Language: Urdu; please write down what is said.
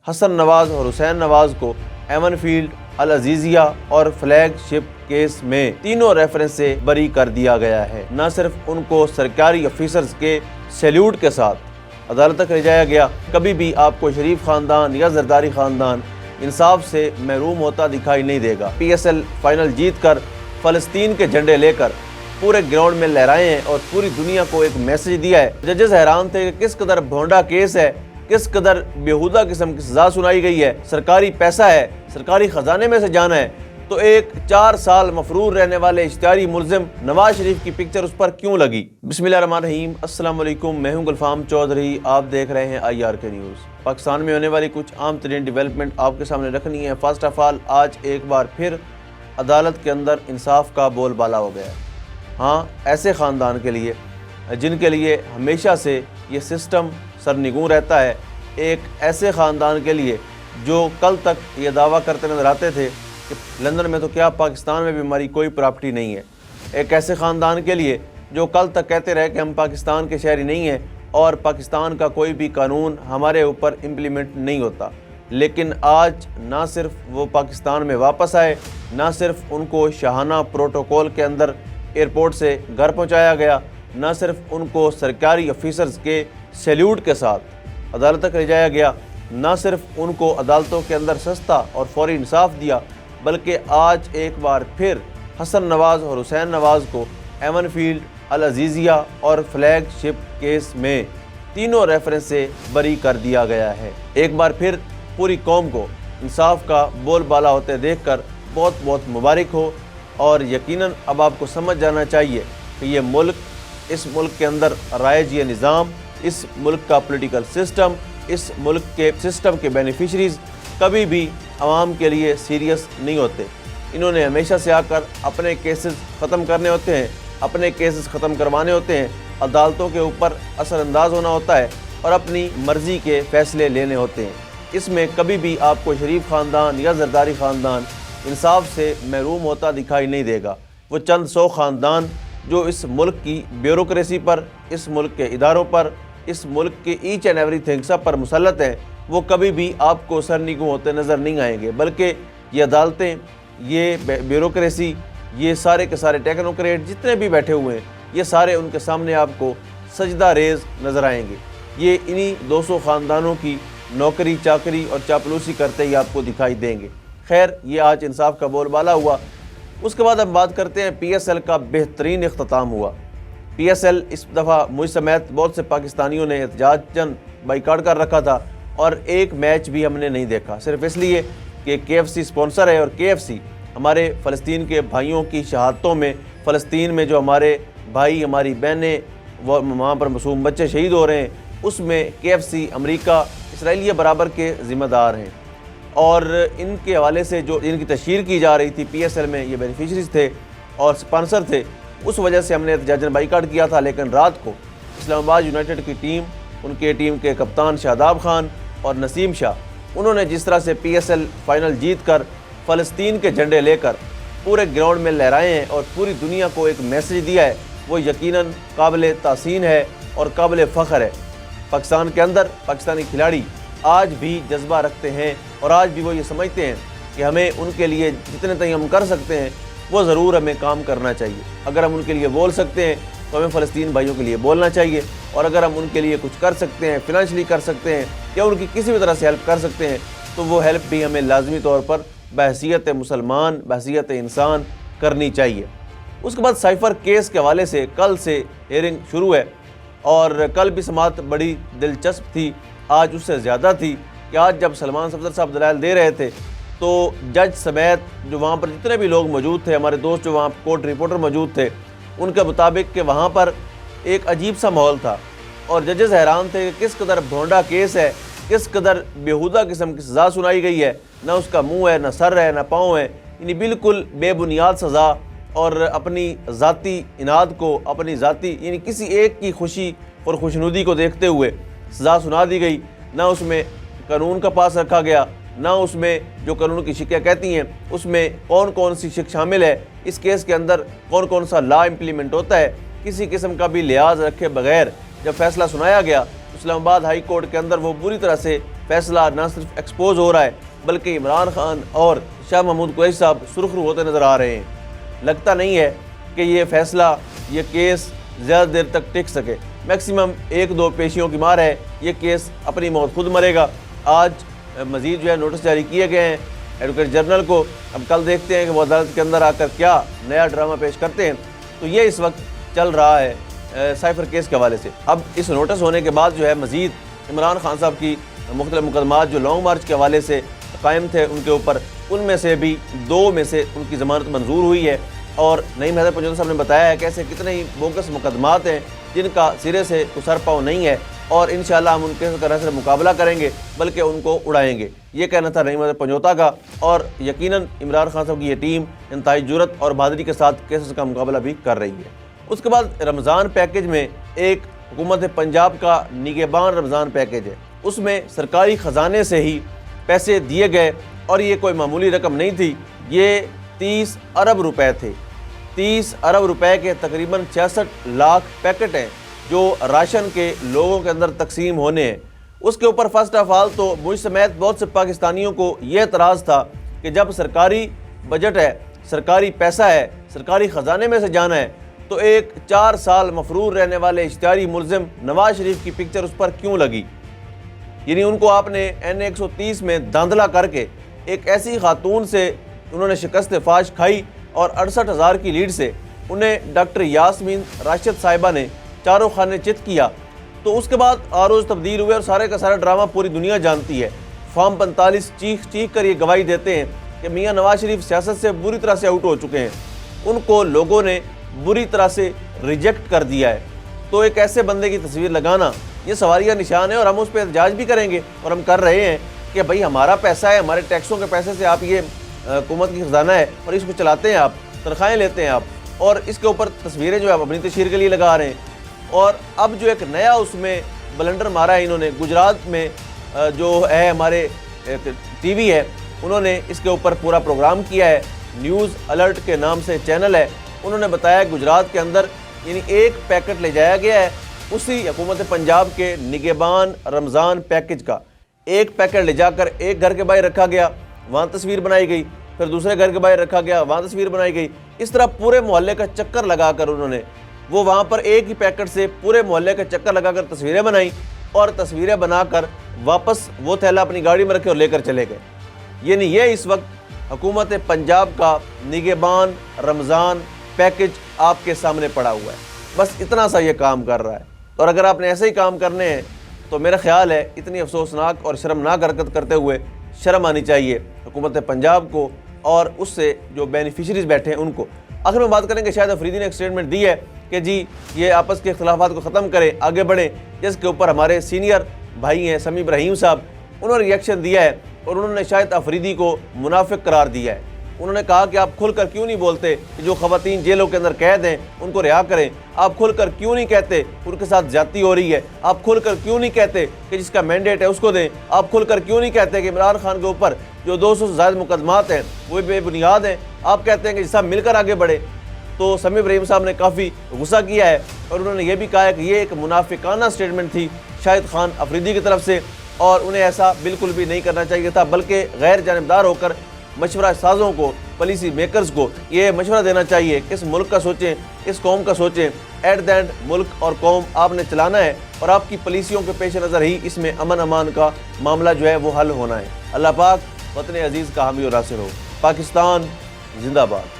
حسن نواز اور حسین نواز کو ایمن فیلڈ، العزیزیہ اور فلیگ شپ کیس میں تینوں ریفرنس سے بری کر دیا گیا ہے۔ نہ صرف ان کو سرکاری آفیسرز کے سیلیوٹ کے ساتھ عدالت تک لے جایا گیا، کبھی بھی آپ کو شریف خاندان یا زرداری خاندان انصاف سے محروم ہوتا دکھائی نہیں دے گا۔ پی ایس ایل فائنل جیت کر فلسطین کے جھنڈے لے کر پورے گراؤنڈ میں لہرائے ہیں اور پوری دنیا کو ایک میسج دیا ہے۔ ججز حیران تھے کہ کس قدر بھونڈا کیس ہے، کس قدر بیہودہ قسم کی سزا سنائی گئی ہے، سرکاری پیسہ ہے، سرکاری خزانے میں سے جانا ہے، تو ایک 4 سال مفرور رہنے والے اشتہاری ملزم نواز شریف کی پکچر اس پر کیوں لگی؟ بسم اللہ الرحمن الرحیم، السلام علیکم، میں ہوں گلفام چودھری، آپ دیکھ رہے ہیں IRK نیوز۔ پاکستان میں ہونے والی کچھ عام ترین ڈیولپمنٹ آپ کے سامنے رکھنی ہے۔ فرسٹ آف آل، آج ایک بار پھر عدالت کے اندر انصاف کا بول بالا ہو گیا ہے۔ ہاں، ایسے خاندان کے لیے جن کے لیے ہمیشہ سے یہ سسٹم سرنگوں رہتا ہے، ایک ایسے خاندان کے لیے جو کل تک یہ دعویٰ کرتے نظر آتے تھے کہ لندن میں تو کیا پاکستان میں بھی ہماری کوئی پراپرٹی نہیں ہے، ایک ایسے خاندان کے لیے جو کل تک کہتے رہے کہ ہم پاکستان کے شہری نہیں ہیں اور پاکستان کا کوئی بھی قانون ہمارے اوپر امپلیمنٹ نہیں ہوتا، لیکن آج نہ صرف وہ پاکستان میں واپس آئے، نہ صرف ان کو شاہانہ پروٹوکول کے اندر ایئرپورٹ سے گھر پہنچایا گیا، نہ صرف ان کو سرکاری آفیسرز کے سیلیوٹ کے ساتھ عدالت تک لے جایا گیا، نہ صرف ان کو عدالتوں کے اندر سستا اور فوری انصاف دیا، بلکہ آج ایک بار پھر حسن نواز اور حسین نواز کو ایمن فیلڈ، العزیزیہ اور فلیگ شپ کیس میں تینوں ریفرنس سے بری کر دیا گیا ہے۔ ایک بار پھر پوری قوم کو انصاف کا بول بالا ہوتے دیکھ کر بہت بہت مبارک ہو، اور یقیناً اب آپ کو سمجھ جانا چاہیے کہ یہ ملک، اس ملک کے اندر رائج یہ نظام، اس ملک کا پولیٹیکل سسٹم، اس ملک کے سسٹم کے بینیفیشریز کبھی بھی عوام کے لیے سیریس نہیں ہوتے۔ انہوں نے ہمیشہ سے آ کر اپنے کیسز ختم کرنے ہوتے ہیں، اپنے کیسز ختم کروانے ہوتے ہیں، عدالتوں کے اوپر اثر انداز ہونا ہوتا ہے اور اپنی مرضی کے فیصلے لینے ہوتے ہیں۔ اس میں کبھی بھی آپ کو شریف خاندان یا زرداری خاندان انصاف سے محروم ہوتا دکھائی نہیں دے گا۔ وہ چند 100 خاندان جو اس ملک کی بیوروکریسی پر، اس ملک کے اداروں پر، اس ملک کے ایچ اینڈ ایوری تھنگ سب پر مسلط ہیں، وہ کبھی بھی آپ کو سرنگوں ہوتے نظر نہیں آئیں گے، بلکہ یہ عدالتیں، یہ بیوروکریسی، یہ سارے کے سارے ٹیکنوکریٹ جتنے بھی بیٹھے ہوئے ہیں، یہ سارے ان کے سامنے آپ کو سجدہ ریز نظر آئیں گے۔ یہ انہی 200 خاندانوں کی نوکری چاکری اور چاپلوسی کرتے ہی آپ کو دکھائی دیں گے۔ خیر، یہ آج انصاف کا بول بالا ہوا۔ اس کے بعد ہم بات کرتے ہیں پی ایس ایل کا بہترین اختتام ہوا۔ پی ایس ایل اس دفعہ مجھ سمیت بہت سے پاکستانیوں نے احتجاجاً بائیکاٹ کر رکھا تھا، اور ایک میچ بھی ہم نے نہیں دیکھا، صرف اس لیے کہ KFC سپانسر ہے، اور KFC ہمارے فلسطین کے بھائیوں کی شہادتوں میں، فلسطین میں جو ہمارے بھائی، ہماری بہنیں، وہاں پر معصوم بچے شہید ہو رہے ہیں، اس میں KFC امریکہ اسرائیلیہ برابر کے ذمہ دار ہیں، اور ان کے حوالے سے جو ان کی تشہیر کی جا رہی تھی پی ایس ایل میں، یہ بینیفیشریز تھے اور سپانسر تھے، اس وجہ سے ہم نے احتجاجاً بائیکاٹ کیا تھا۔ لیکن رات کو اسلام آباد یونائٹڈ کی ٹیم، ان کے ٹیم کے کپتان شاداب خان اور نسیم شاہ، انہوں نے جس طرح سے پی ایس ایل فائنل جیت کر فلسطین کے جھنڈے لے کر پورے گراؤنڈ میں لہرائے ہیں اور پوری دنیا کو ایک میسج دیا ہے، وہ یقیناً قابل تحسین ہے اور قابل فخر ہے۔ پاکستان کے اندر پاکستانی کھلاڑی آج بھی جذبہ رکھتے ہیں، اور آج بھی وہ یہ سمجھتے ہیں کہ ہمیں ان کے لیے جتنے تک ہم کر سکتے ہیں وہ ضرور ہمیں کام کرنا چاہیے۔ اگر ہم ان کے لیے بول سکتے ہیں تو ہمیں فلسطین بھائیوں کے لیے بولنا چاہیے، اور اگر ہم ان کے لیے کچھ کر سکتے ہیں، فنانشلی کر سکتے ہیں یا ان کی کسی بھی طرح سے ہیلپ کر سکتے ہیں، تو وہ ہیلپ بھی ہمیں لازمی طور پر بحیثیت مسلمان، بحیثیت انسان کرنی چاہیے۔ اس کے بعد سائفر کیس کے حوالے سے کل سے ہیئرنگ شروع ہے، اور کل بھی سماعت بڑی دلچسپ تھی، آج اس سے زیادہ تھی کہ آج جب سلمان صفدر صاحب دلائل دے رہے تھے تو جج سمیت جو وہاں پر جتنے بھی لوگ موجود تھے، ہمارے دوست جو وہاں کورٹ رپورٹر موجود تھے، ان کے مطابق کہ وہاں پر ایک عجیب سا ماحول تھا، اور ججز حیران تھے کہ کس قدر بھونڈا کیس ہے، کس قدر بیہودہ قسم کی سزا سنائی گئی ہے، نہ اس کا منہ ہے، نہ سر ہے، نہ پاؤں ہے، یعنی بالکل بے بنیاد سزا، اور اپنی ذاتی اناد کو، اپنی ذاتی یعنی کسی ایک کی خوشی اور خوشنودی کو دیکھتے ہوئے سزا سنا دی گئی۔ نہ اس میں قانون کا پاس رکھا گیا، نہ اس میں جو قانون کی شکیں کہتی ہیں اس میں کون کون سی شک شامل ہے، اس کیس کے اندر کون کون سا لا امپلیمنٹ ہوتا ہے، کسی قسم کا بھی لحاظ رکھے بغیر جب فیصلہ سنایا گیا اسلام آباد ہائی کورٹ کے اندر وہ بری طرح سے فیصلہ نہ صرف ایکسپوز ہو رہا ہے بلکہ عمران خان اور شاہ محمود قریشی صاحب سرخرو ہوتے نظر آ رہے ہیں۔ لگتا نہیں ہے کہ یہ فیصلہ، یہ کیس زیادہ دیر تک ٹک سکے۔ میکسیمم 1-2 پیشیوں کی مار ہے، یہ کیس اپنی موت خود مرے گا۔ آج مزید نوٹس جاری کیے گئے ہیں ایڈوکیٹ جنرل کو۔ اب کل دیکھتے ہیں کہ وہ عدالت کے اندر آ کر کیا نیا ڈرامہ پیش کرتے ہیں۔ تو یہ اس وقت چل رہا ہے سائفر کیس کے حوالے سے۔ اب اس نوٹس ہونے کے بعد مزید عمران خان صاحب کی مختلف مقدمات جو لانگ مارچ کے حوالے سے قائم تھے ان کے اوپر، ان میں سے بھی 2 میں سے ان کی ضمانت منظور ہوئی ہے، اور نعیم حیدر پنجوتا صاحب نے بتایا ہے کہ ایسے کتنے ہی بوگس مقدمات ہیں جن کا سرے سے سر پاؤں نہیں ہے، اور انشاءاللہ ہم ان کے طرح سے مقابلہ کریں گے بلکہ ان کو اڑائیں گے۔ یہ کہنا تھا نعیم حیدر پنجوتا کا، اور یقیناً عمران خان صاحب کی یہ ٹیم انتہائی جرأت اور بہادری کے ساتھ کیسز کا مقابلہ بھی کر رہی ہے۔ اس کے بعد رمضان پیکیج میں ایک حکومت پنجاب کا نگہبان رمضان پیکیج ہے، اس میں سرکاری خزانے سے ہی پیسے دیے گئے، اور یہ کوئی معمولی رقم نہیں تھی، یہ 30 ارب روپے تھے۔ 30 ارب روپے کے تقریباً 66 لاکھ پیکٹ ہیں جو راشن کے لوگوں کے اندر تقسیم ہونے ہیں۔ اس کے اوپر فرسٹ آف آل تو مجھ سمیت بہت سے پاکستانیوں کو یہ اعتراض تھا کہ جب سرکاری بجٹ ہے، سرکاری پیسہ ہے، سرکاری خزانے میں سے جانا ہے، تو ایک 4 سال مفرور رہنے والے اشتہاری ملزم نواز شریف کی پکچر اس پر کیوں لگی؟ یعنی ان کو آپ نے NA 130 میں دھاندلا کر کے ایک ایسی خاتون سے انہوں نے شکست فاش کھائی، اور 68,000 کی لیڈ سے انہیں ڈاکٹر یاسمین راشد صاحبہ نے چاروں خانے چت کیا۔ تو اس کے بعد آروز تبدیل ہوئے، اور سارے کا سارا ڈرامہ پوری دنیا جانتی ہے۔ فارم 45 چیخ کر یہ گواہی دیتے ہیں کہ میاں نواز شریف سیاست سے بری طرح سے آؤٹ ہو چکے ہیں، ان کو لوگوں نے بری طرح سے ریجیکٹ کر دیا ہے۔ تو ایک ایسے بندے کی تصویر لگانا یہ سواریہ نشان ہے، اور ہم اس پہ احتجاج بھی کریں گے، اور ہم کر رہے ہیں کہ بھائی ہمارا پیسہ ہے، ہمارے ٹیکسوں کے پیسے سے آپ یہ حکومت کی خزانہ ہے اور اس کو چلاتے ہیں، آپ تنخواہیں لیتے ہیں آپ، اور اس کے اوپر تصویریں آپ اپنی تشہیر کے لیے لگا رہے ہیں۔ اور اب جو ایک نیا اس میں بلنڈر مارا ہے انہوں نے، گجرات میں جو ہے ہمارے ٹی وی ہے، انہوں نے اس کے اوپر پورا پروگرام کیا ہے، نیوز الرٹ کے نام سے چینل ہے، انہوں نے بتایا گجرات کے اندر یعنی ایک پیکٹ لے جایا گیا ہے اسی حکومت پنجاب کے نگہبان رمضان پیکج کا، ایک پیکٹ لے جا کر ایک گھر کے باہر رکھا گیا، وہاں تصویر بنائی گئی، پھر دوسرے گھر کے باہر رکھا گیا، وہاں تصویر بنائی گئی، اس طرح پورے محلے کا چکر لگا کر انہوں نے وہ وہاں پر ایک ہی پیکٹ سے پورے محلے کا چکر لگا کر تصویریں بنائیں، اور تصویریں بنا کر واپس وہ تھیلا اپنی گاڑی میں رکھے اور لے کر چلے گئے۔ یعنی یہ اس وقت حکومت پنجاب کا نگہبان رمضان پیکج آپ کے سامنے پڑا ہوا ہے، بس اتنا سا یہ کام کر رہا ہے۔ اور اگر آپ نے ایسے ہی کام کرنے ہیں تو میرا خیال ہے اتنی افسوسناک اور شرمناک حرکت کرتے ہوئے شرم آنی چاہیے حکومت پنجاب کو، اور اس سے جو بینیفیشریز بیٹھے ہیں ان کو۔ آخر میں بات کریں کہ شاہد افریدی نے ایک سٹیٹمنٹ دی ہے کہ جی یہ آپس کے اختلافات کو ختم کریں، آگے بڑھیں، جس کے اوپر ہمارے سینئر بھائی ہیں سمیع ابراہیم صاحب، انہوں نے ریئیکشن دیا ہے، اور انہوں نے شاہد افریدی کو منافق قرار دیا ہے۔ انہوں نے کہا کہ آپ کھل کر کیوں نہیں بولتے کہ جو خواتین جیلوں کے اندر قید ہیں ان کو رہا کریں، آپ کھل کر کیوں نہیں کہتے ان کے ساتھ زیادتی ہو رہی ہے، آپ کھل کر کیوں نہیں کہتے کہ جس کا مینڈیٹ ہے اس کو دیں، آپ کھل کر کیوں نہیں کہتے کہ عمران خان کے اوپر جو 200 سے زائد مقدمات ہیں وہ بے بنیاد ہیں، آپ کہتے ہیں کہ سب مل کر آگے بڑھے۔ تو سمیع ابراہیم صاحب نے کافی غصہ کیا ہے، اور انہوں نے یہ بھی کہا ہے کہ یہ ایک منافقانہ سٹیٹمنٹ تھی شاہد خان افریدی کی طرف سے، اور انہیں ایسا بالکل بھی نہیں کرنا چاہیے تھا، بلکہ غیر جانبدار ہو کر مشورہ سازوں کو، پالیسی میکرز کو یہ مشورہ دینا چاہیے کہ اس ملک کا سوچیں، اس قوم کا سوچیں۔ ایٹ دی اینڈ ملک اور قوم آپ نے چلانا ہے، اور آپ کی پالیسیوں کے پیش نظر ہی اس میں امن امان کا معاملہ جو ہے وہ حل ہونا ہے۔ اللہ پاک وطن عزیز کا حامی و ناصر ہو۔ پاکستان زندہ باد۔